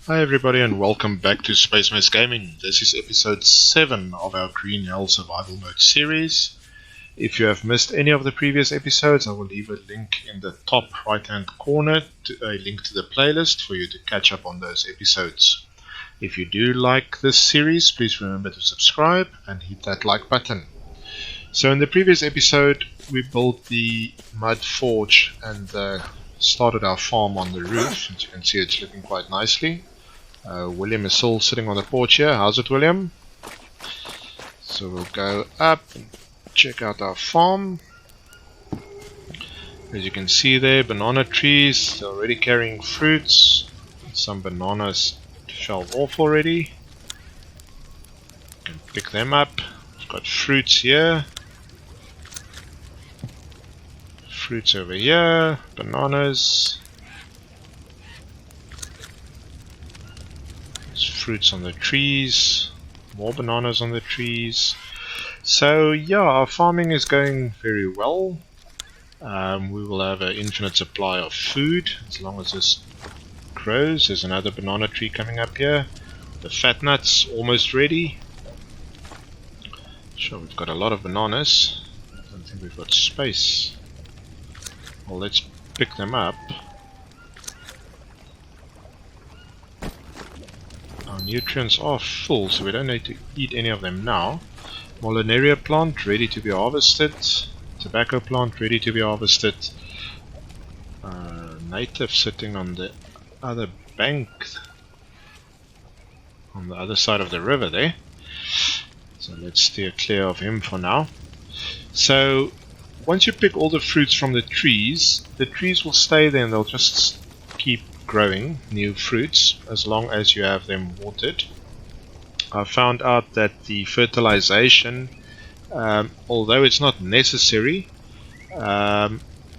Hi everybody and welcome back to SpaceMuis Gaming. This is episode 7 of our Green Hell Survival Mode series. If you have missed any of the previous episodes, I will leave a link in the top right hand corner, a link to the playlist for you to catch up on those episodes. If you do like this series, please remember to subscribe and hit that like button. So in the previous episode we built the mud forge and started our farm on the roof. As you can see, it's looking quite nicely. William is still sitting on the porch here. How's it, William? So we'll go up and check out our farm. As you can see there, banana trees, they're already carrying fruits. Some bananas fell off already. You can pick them up. We've got fruits here. Fruits over here. Bananas. Fruits on the trees, more bananas on the trees. So yeah, our farming is going very well. We will have an infinite supply of food as long as this grows. There's another banana tree coming up here. The fat nuts almost ready. Sure, we've got a lot of bananas. I don't think we've got space. Well, let's pick them up. Our nutrients are full, so we don't need to eat any of them now. Molinaria plant ready to be harvested. Tobacco plant ready to be harvested. Native sitting on the other bank, on the other side of the river there. So let's steer clear of him for now. So once you pick all the fruits from the trees will stay there and they'll just keep growing new fruits as long as you have them watered. I found out that the fertilization, although it's not necessary,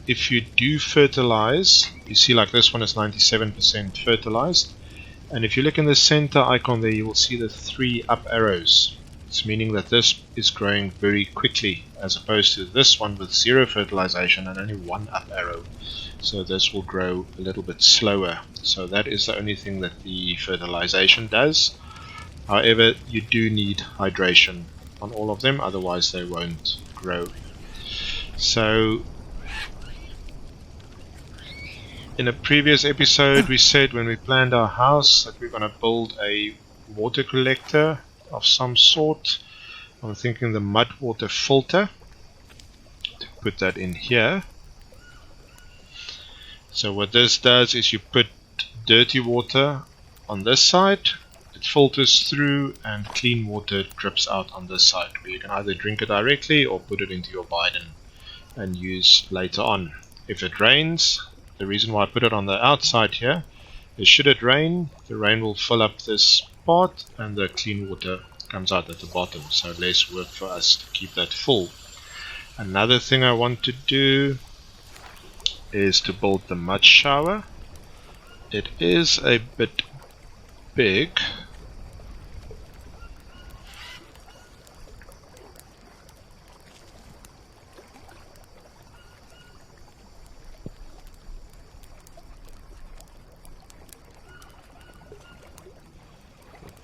if you do fertilize, you see like this one is 97% fertilized, and if you look in the center icon there, you will see the 3 up arrows. It's meaning that this is growing very quickly as opposed to this one with 0 fertilization and only 1 up arrow. So this will grow a little bit slower. So that is the only thing that the fertilization does. However, you do need hydration on all of them, otherwise they won't grow. So in a previous episode we said when we planned our house that we're going to build a water collector of some sort. I'm thinking the mud water filter, to put that in here. So what this does is you put dirty water on this side, it filters through, and clean water drips out on this side, where you can either drink it directly or put it into your Biden and use later on. If it rains, the reason why I put it on the outside here is should it rain, the rain will fill up this part and the clean water comes out at the bottom, so less work for us to keep that full. Another thing I want to do is to build the mud shower. It is a bit big.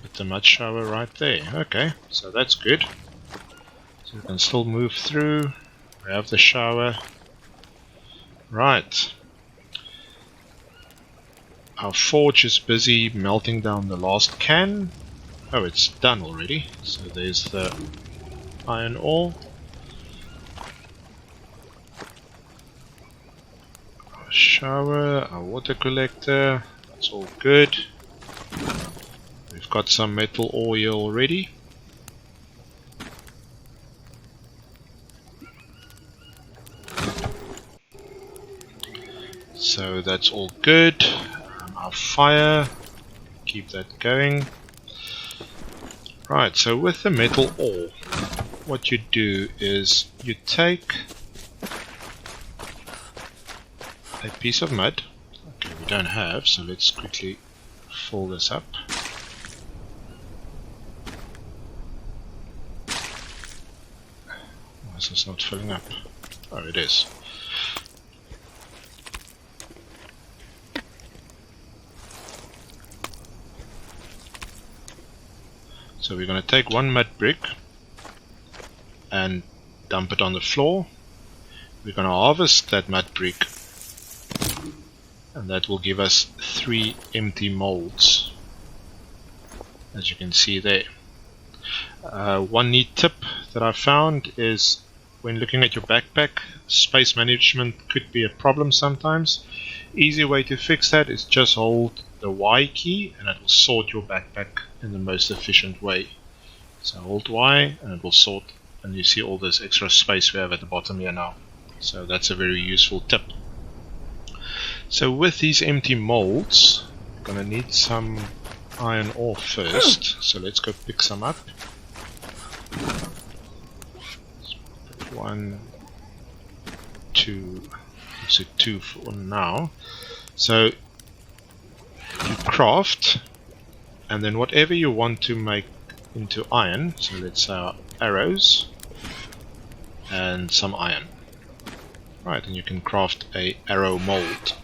Put the mud shower right there. Okay, so that's good. So we can still move through. We have the shower. Right. Our forge is busy melting down the last can. Oh, it's done already. So there's the iron ore. Our shower, our water collector. That's all good. We've got some metal ore here already. So that's all good. Our fire, keep that going. Right, so with the metal ore, what you do is you take a piece of mud. Okay, we don't have, so let's quickly fill this up. Why is this not filling up? Oh, it is. So we're going to take one mud brick and dump it on the floor. We're going to harvest that mud brick, and that will give us 3 empty molds, as you can see there. One neat tip that I found is when looking at your backpack, space management could be a problem sometimes. Easy way to fix that is just hold the Y key and it will sort your backpack in the most efficient way. So hold Y and it will sort, and you see all this extra space we have at the bottom here now. So that's a very useful tip. So with these empty molds, we're going to need some iron ore first. So let's go pick some up. 1, 2, so 2 for now. So you craft, and then whatever you want to make into iron, so let's say arrows and some iron. Right, and you can craft a arrow mold.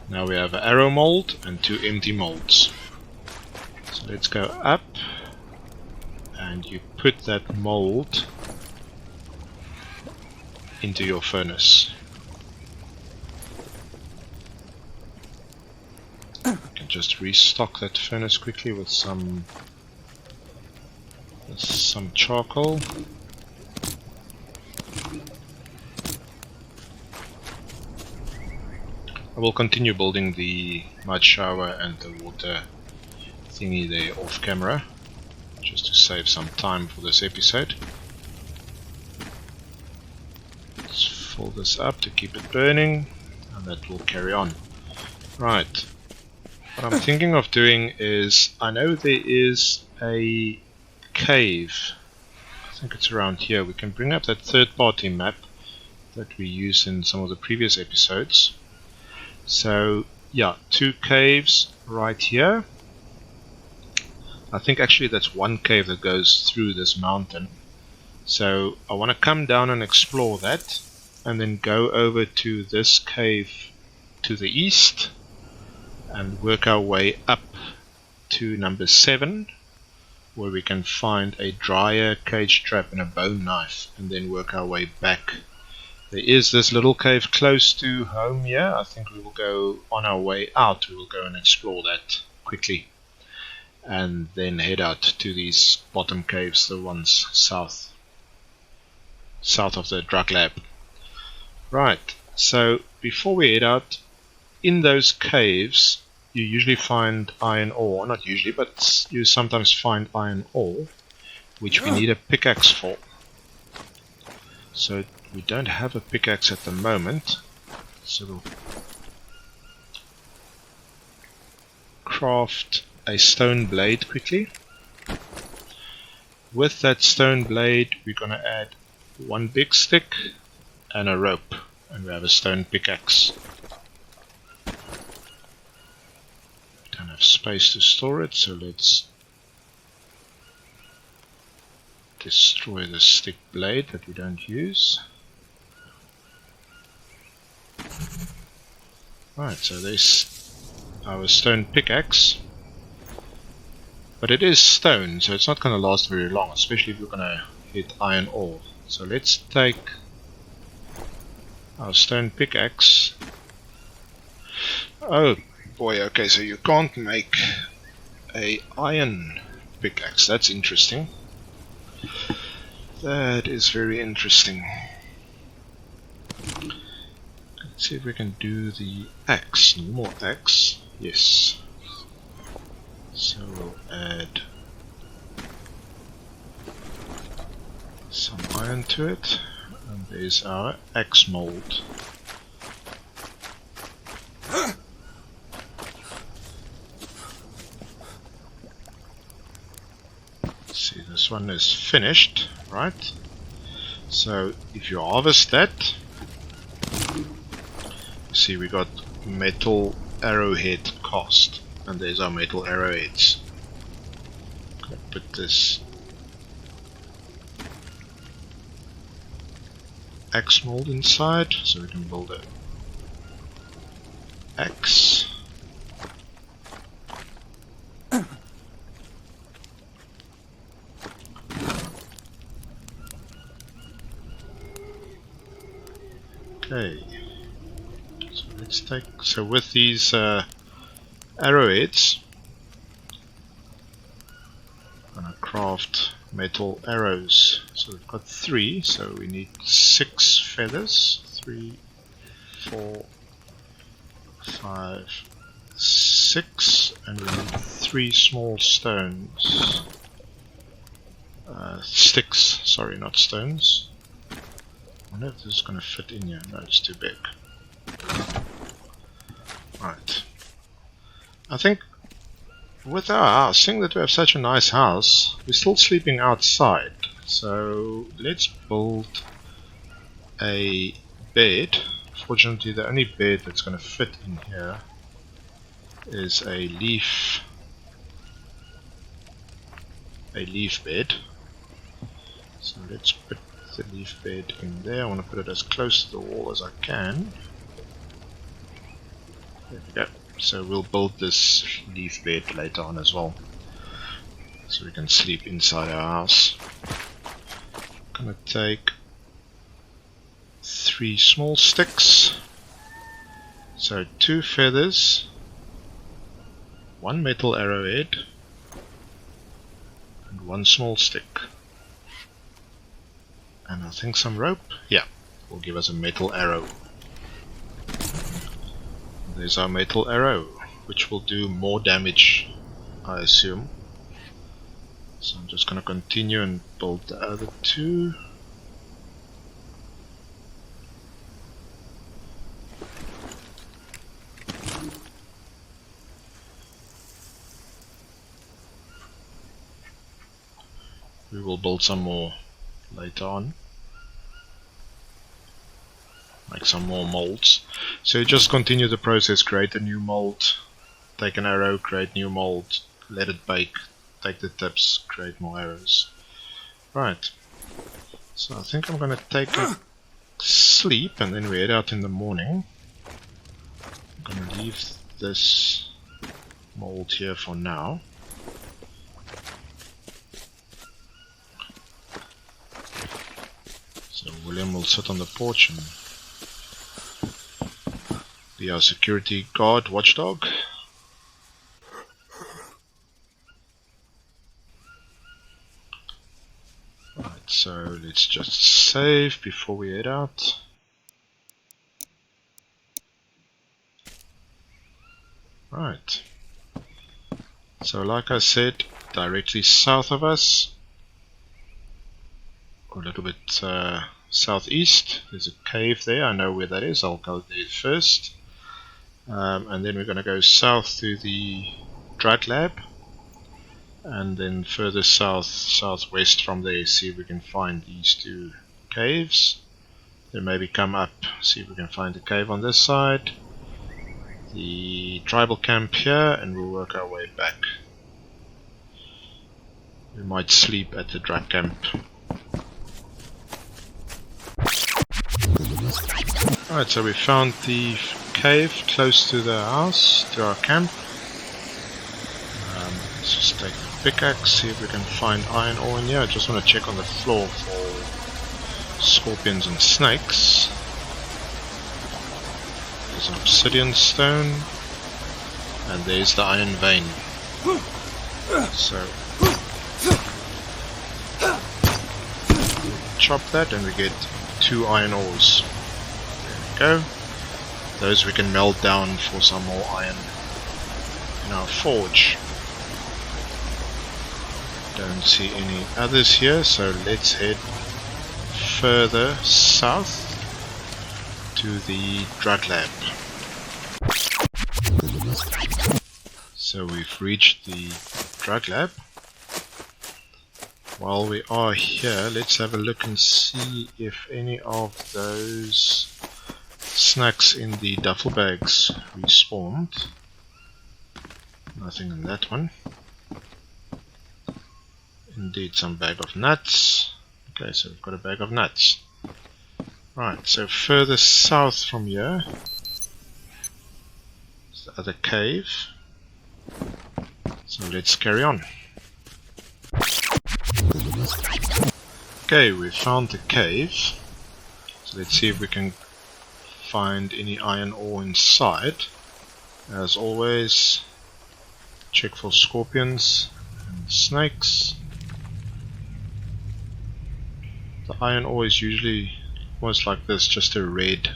Now we have an arrow mold and 2 empty molds. So let's go up, and you put that mold into your furnace. You can just restock that furnace quickly with some charcoal. I will continue building the mud shower and the water thingy there off camera, just to save some time for this episode. Let's fill this up to keep it burning, and that will carry on. Right, what I'm thinking of doing is, I know there is a cave, I think it's around here. We can bring up that third-party map that we used in some of the previous episodes. So yeah, 2 caves right here. I think actually that's one cave that goes through this mountain. So I want to come down and explore that, and then go over to this cave to the east and work our way up to number 7, where we can find a dryer, cage trap and a bone knife, and then work our way back. There is this little cave close to home here. I think we will go on our way out. We will go and explore that quickly, and then head out to these bottom caves, the ones south of the drug lab. Right, so before we head out, in those caves you usually find iron ore. Not usually, but you sometimes find iron ore, which we need a pickaxe for. So we don't have a pickaxe at the moment, so we'll craft a stone blade quickly. With that stone blade we're going to add 1 big stick and a rope, and we have a stone pickaxe. Don't have space to store it, so let's destroy the stick blade that we don't use. Right, so there's our stone pickaxe, but it is stone, so it's not going to last very long, especially if you're going to hit iron ore. So let's take our stone pickaxe. Oh boy, okay, so you can't make a iron pickaxe. That's interesting. That is very interesting. Let's see if we can do the axe, normal axe. Yes. So we'll add some iron to it, and there's our axe mold. See, this one is finished, right? So if you harvest that, you see we got metal arrowhead cast, and there's our metal arrowheads. Gonna put this axe mold inside so we can build a axe. So with these arrowheads, I'm gonna craft metal arrows. So we've got 3, so we need 6 feathers. 3, 4, 5, 6, and we need 3 small stones. Sticks, sorry, not stones. I wonder if this is going to fit in here. No, it's too big. Right. I think with our house, seeing that we have such a nice house, we're still sleeping outside. So let's build a bed. Fortunately, the only bed that's going to fit in here is a leaf bed. So let's put the leaf bed in there. I want to put it as close to the wall as I can. There we go. So we'll build this leaf bed later on as well, so we can sleep inside our house. I'm gonna take 3 small sticks. So 2 feathers, 1 metal arrowhead, and 1 small stick. And I think some rope, yeah, will give us a metal arrow. There's our metal arrow, which will do more damage, I assume. So I'm just going to continue and build the other 2. We will build some more later on. Make some more molds. So you just continue the process, create a new mold, take an arrow, create new mold, let it bake, take the tips, create more arrows. Right. So I think I'm gonna take a sleep and then we head out in the morning. I'm gonna leave this mold here for now. So William will sit on the porch and be our security guard, watchdog. Right, so let's just save before we head out. Right. So like I said, directly south of us, or a little bit southeast, there's a cave there. I know where that is. I'll go there first. And then we're going to go south to the Drug Lab, and then further south, southwest from there, see if we can find these 2 caves. Then maybe come up, see if we can find a cave on this side, the tribal camp here, and we'll work our way back. We might sleep at the drug camp. Alright, so we found the cave close to the house, to our camp. Let's just take the pickaxe, see if we can find iron ore in here. I just want to check on the floor for scorpions and snakes. There's an obsidian stone, and there's the iron vein. So we'll chop that and we get 2 iron ores. There we go. Those we can melt down for some more iron in our forge. Don't see any others here, so let's head further south to the drug lab. So we've reached the drug lab. While we are here, let's have a look and see if any of those snacks in the duffel bags respawned. Nothing in that one. Indeed, some bag of nuts. Okay, so we've got a bag of nuts. Right, so further south from here is the other cave. So let's carry on. Okay, we found the cave. So let's see if we can find any iron ore inside. As always, check for scorpions and snakes. The iron ore is usually almost like this, just a red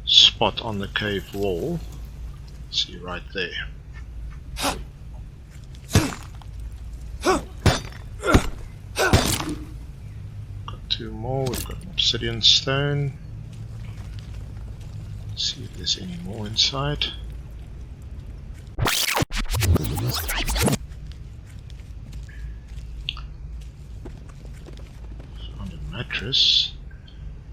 spot on the cave wall. See right there. Got two more. We've got an obsidian stone. Let's see if there's any more inside. Found a mattress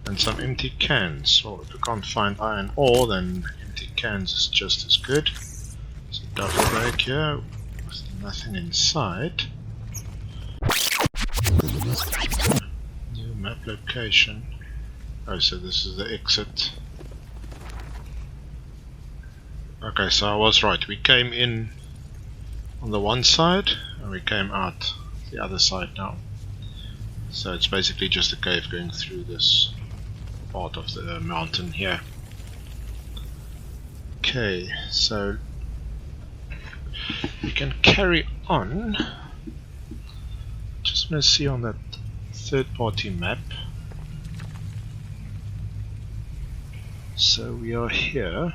and some empty cans. Well, if we can't find iron ore, then empty cans is just as good. There's a duffel bag here with nothing inside. New map location. Oh, so this is the exit. Okay, so I was right. We came in on the one side and we came out the other side now. So it's basically just a cave going through this part of the mountain here. Okay, so we can carry on. Just want to see on that third-party map. So we are here.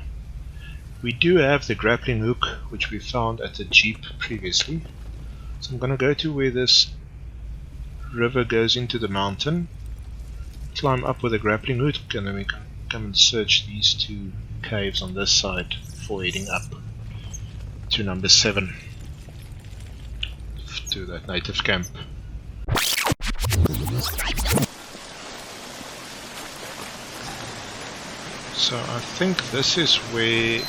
We do have the grappling hook, which we found at the jeep previously. So I'm going to go to where this river goes into the mountain, climb up with a grappling hook, and then we can come and search these two caves on this side before heading up to number 7 to that native camp. So I think this is where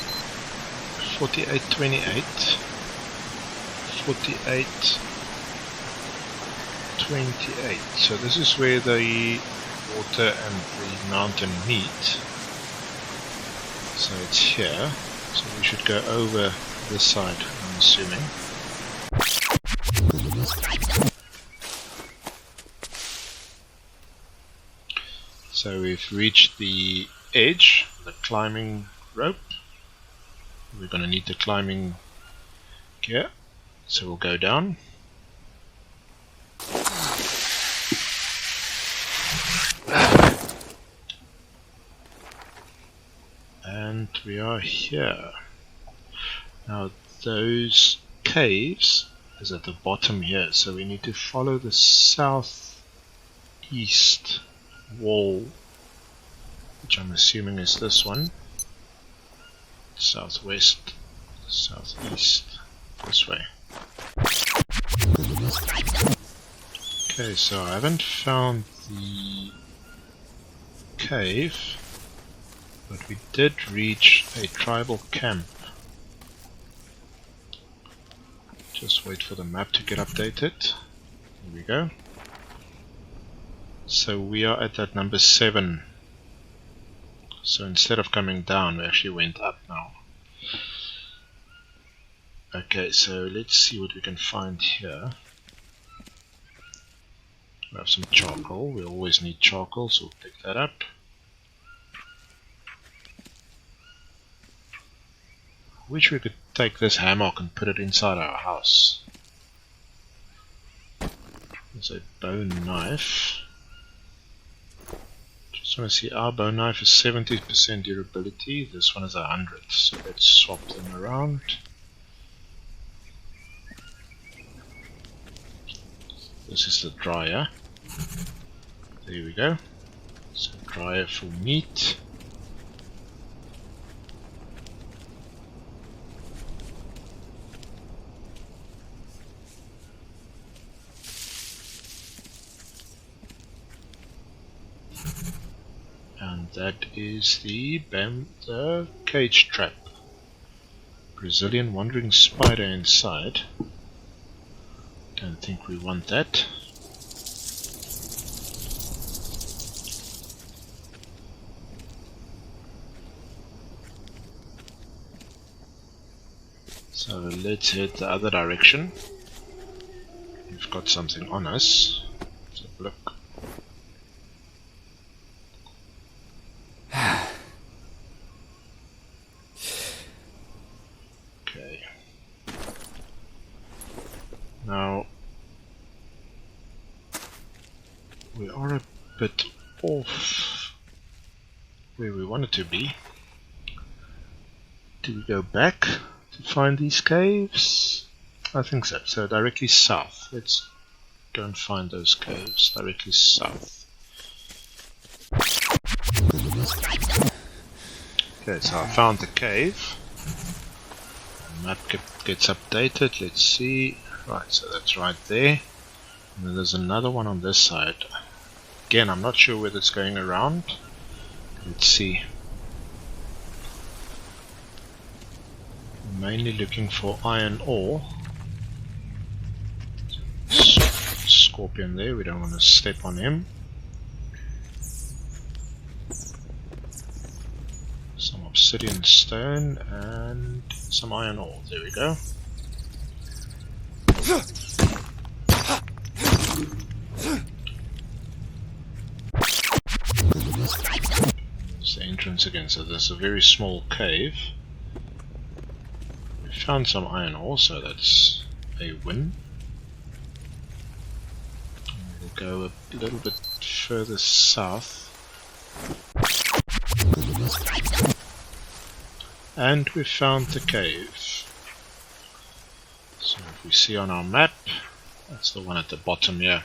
4828, 4828. So this is where the water and the mountain meet. So it's here. So we should go over this side, I'm assuming. So we've reached the edge, the climbing rope. We're going to need the climbing gear, so we'll go down. And we are here. Now those caves is at the bottom here, so we need to follow the southeast wall, which I'm assuming is this one. Southwest, southeast, this way. Okay, so I haven't found the cave, but we did reach a tribal camp. Just wait for the map to get updated. Here we go. So we are at that number 7. So instead of coming down, we actually went up now. Okay, so let's see what we can find here. We have some charcoal. We always need charcoal, so we'll pick that up. I wish we could take this hammock and put it inside our house. There's a bone knife. Just want to see, our bone knife is 70% durability, this one is 100, so let's swap them around. This is the dryer. There we go. So dryer for meat. And that is the cage trap. Brazilian wandering spider inside. Don't think we want that. So let's head the other direction. We've got something on us. Let's have a look. Okay. Now we are a bit off where we wanted to be. Do we go back to find these caves? I think so. So directly south. Let's go and find those caves directly south. Okay, so I found the cave. The map gets updated. Let's see. Right, so that's right there. And then there's another one on this side. Again, I'm not sure whether it's going around. Let's see. Mainly looking for iron ore. Scorpion there, we don't want to step on him. Some obsidian stone and some iron ore. There we go. There's the entrance again, so there's a very small cave. We found some iron ore, so that's a win. We'll go a little bit further south. And we found the cave. So if we see on our map, that's the one at the bottom here.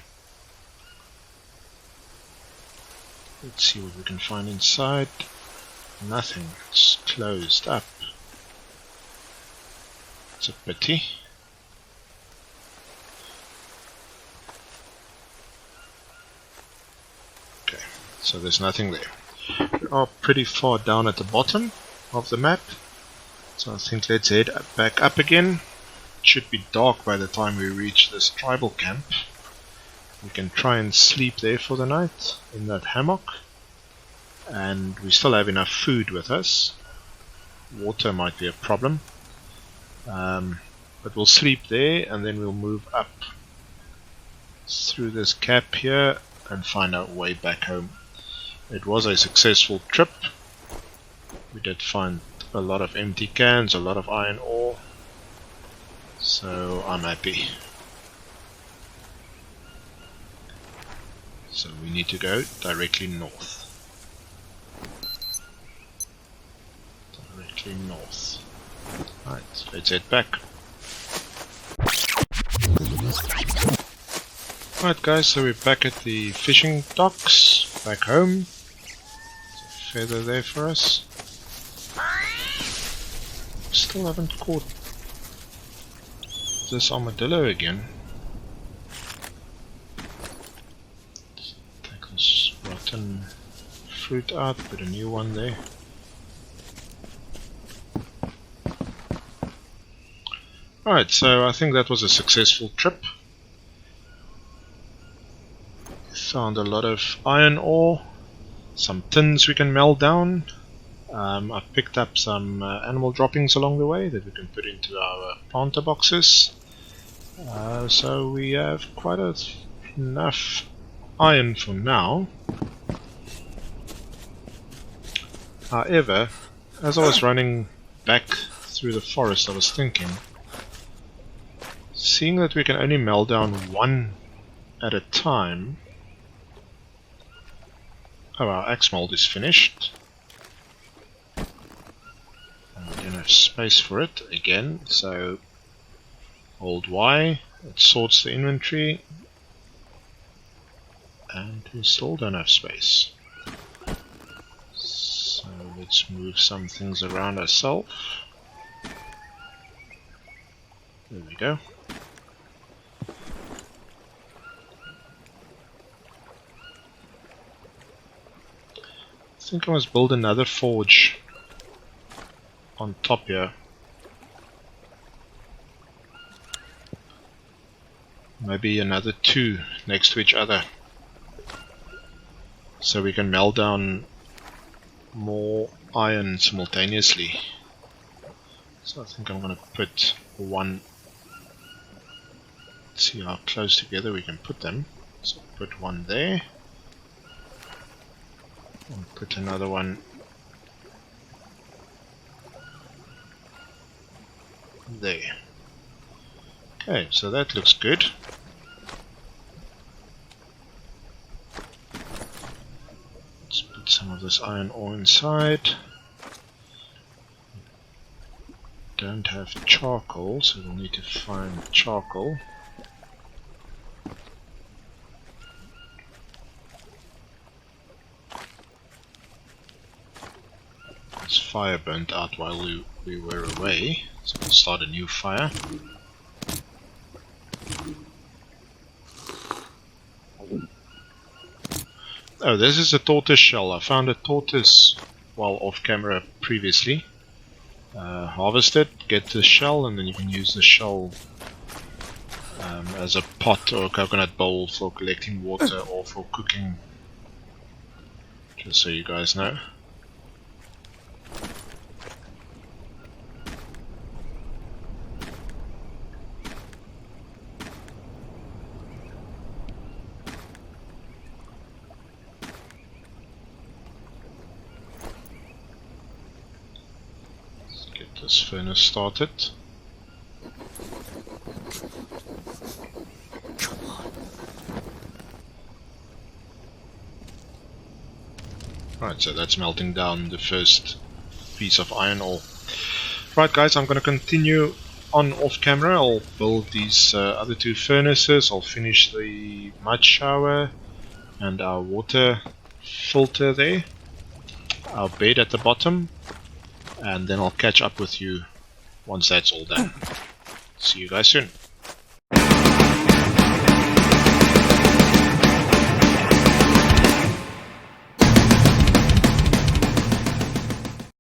Let's see what we can find inside. Nothing. It's closed up. It's a pity. Okay, so there's nothing there. We are pretty far down at the bottom of the map. So I think let's head back up again. It should be dark by the time we reach this tribal camp. We can try and sleep there for the night in that hammock, and we still have enough food with us. Water might be a problem, but we'll sleep there and then we'll move up through this gap here and find our way back home. It was a successful trip. We did find a lot of empty cans, a lot of iron ore, so I'm happy. So we need to go directly north. Directly north. Right, let's head back. Right guys, so we're back at the fishing docks, back home. There's a feather there for us. Still haven't caught this armadillo again. Take this rotten fruit out, put a new one there. Alright, so I think that was a successful trip. Found a lot of iron ore, some tins we can melt down. I picked up some animal droppings along the way that we can put into our planter boxes. So we have quite enough iron for now. However, as I was running back through the forest, I was thinking, seeing that we can only melt down one at a time. Oh, our axe mold is finished. We don't have space for it again, so hold Y, it sorts the inventory, and we still don't have space. So let's move some things around ourselves. There we go. I think I must build another forge on top here. Maybe another two next to each other, so we can melt down more iron simultaneously. So I think I'm going to put one. Let's see how close together we can put them. So put one there. And put another one There. Okay, so that looks good. Let's put some of this iron ore inside. Don't have charcoal, so we'll need to find charcoal. This fire burnt out while we were away, so we'll start a new fire. Oh, this is a tortoise shell. I found a tortoise while off camera previously. Harvest it, get the shell, and then you can use the shell as a pot or a coconut bowl for collecting water or for cooking. Just so you guys know. This furnace started. Right, so that's melting down the first piece of iron ore. Right guys, I'm going to continue on off camera. I'll build these other two furnaces. I'll finish the mud shower and our water filter there. Our bed at the bottom. And then I'll catch up with you once that's all done. See you guys soon.